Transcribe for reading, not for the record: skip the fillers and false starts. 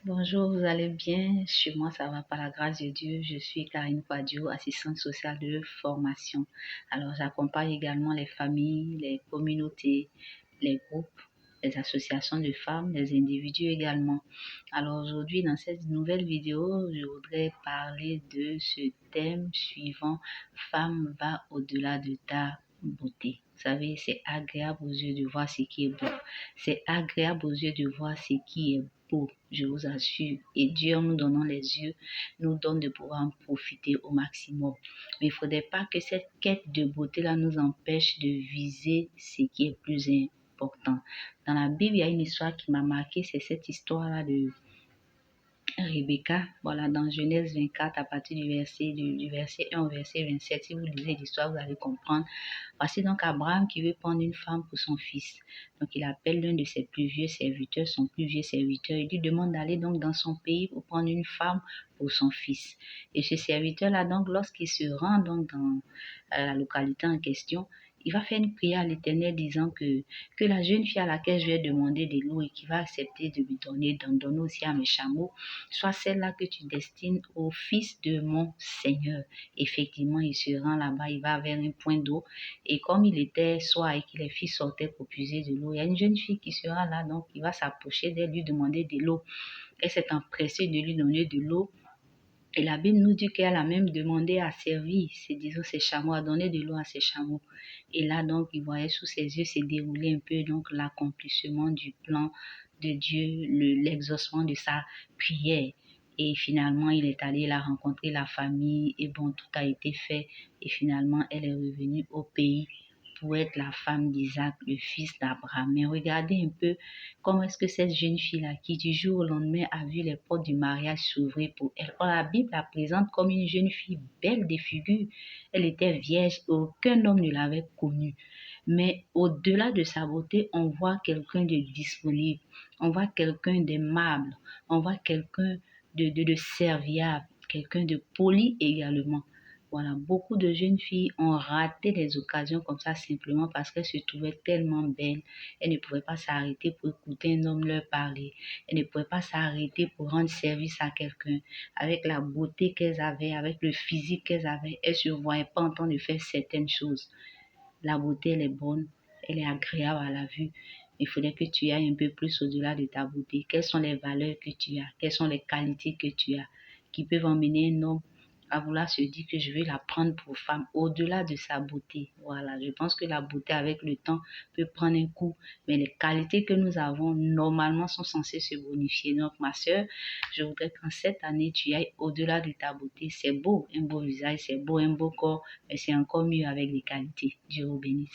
Bonjour, vous allez bien? Chez moi, ça va par la grâce de Dieu. Je suis Karine Quadio, assistante sociale de formation. Alors, j'accompagne également les familles, les communautés, les groupes, les associations de femmes, les individus également. Alors, aujourd'hui, dans cette nouvelle vidéo, je voudrais parler de ce thème suivant: Femme va au-delà de ta beauté. Vous savez, c'est agréable aux yeux de voir ce qui est beau. C'est agréable aux yeux de voir ce qui est beau, je vous assure. Et Dieu, en nous donnant les yeux, nous donne de pouvoir en profiter au maximum. Mais il ne faudrait pas que cette quête de beauté-là nous empêche de viser ce qui est plus important. Dans la Bible, il y a une histoire qui m'a marqué, c'est cette histoire-là de Rebecca, voilà, dans Genèse 24, à partir du verset 1 au verset 27, si vous lisez l'histoire, vous allez comprendre. Voici donc Abraham qui veut prendre une femme pour son fils. Donc, il appelle l'un de ses plus vieux serviteurs, son plus vieux serviteur. Il lui demande d'aller donc dans son pays pour prendre une femme pour son fils. Et ce serviteur-là, donc, lorsqu'il se rend donc dans la localité en question, il va faire une prière à l'Éternel disant que la jeune fille à laquelle je vais demander de l'eau et qui va accepter de me donner, d'en donner aussi à mes chameaux, soit celle-là que tu destines au fils de mon Seigneur. Effectivement, il se rend là-bas, il va vers un point d'eau et comme il était soir et que les filles sortaient pour puiser de l'eau, il y a une jeune fille qui sera là, donc il va s'approcher d'elle, lui demander de l'eau. Elle s'est empressée de lui donner de l'eau. Et la Bible nous dit qu'elle a même demandé à servir, disons, ses chameaux, à donner de l'eau à ses chameaux. Et là, donc, il voyait sous ses yeux se dérouler un peu donc l'accomplissement du plan de Dieu, l'exaucement de sa prière. Et finalement, il est allé la rencontrer, la famille, et bon, tout a été fait. Et finalement, elle est revenue au pays pour être la femme d'Isaac, le fils d'Abraham. Mais regardez un peu comment est-ce que cette jeune fille-là, qui du jour au lendemain a vu les portes du mariage s'ouvrir pour elle, or la Bible la présente comme une jeune fille belle de figure. Elle était vierge, aucun homme ne l'avait connue. Mais au-delà de sa beauté, on voit quelqu'un de disponible, on voit quelqu'un d'aimable, on voit quelqu'un de serviable, quelqu'un de poli également. Voilà, beaucoup de jeunes filles ont raté des occasions comme ça simplement parce qu'elles se trouvaient tellement belles. Elles ne pouvaient pas s'arrêter pour écouter un homme leur parler. Elles ne pouvaient pas s'arrêter pour rendre service à quelqu'un. Avec la beauté qu'elles avaient, avec le physique qu'elles avaient, elles ne se voyaient pas en train de faire certaines choses. La beauté, elle est bonne, elle est agréable à la vue. Il faudrait que tu ailles un peu plus au-delà de ta beauté. Quelles sont les valeurs que tu as? Quelles sont les qualités que tu as qui peuvent emmener un homme à vouloir se dire que je vais la prendre pour femme au-delà de sa beauté. Voilà, je pense que la beauté avec le temps peut prendre un coup, mais les qualités que nous avons normalement sont censées se bonifier. Donc ma soeur, je voudrais qu'en cette année, tu ailles au-delà de ta beauté. C'est beau, un beau visage, c'est beau, un beau corps, mais c'est encore mieux avec les qualités. Dieu vous bénisse.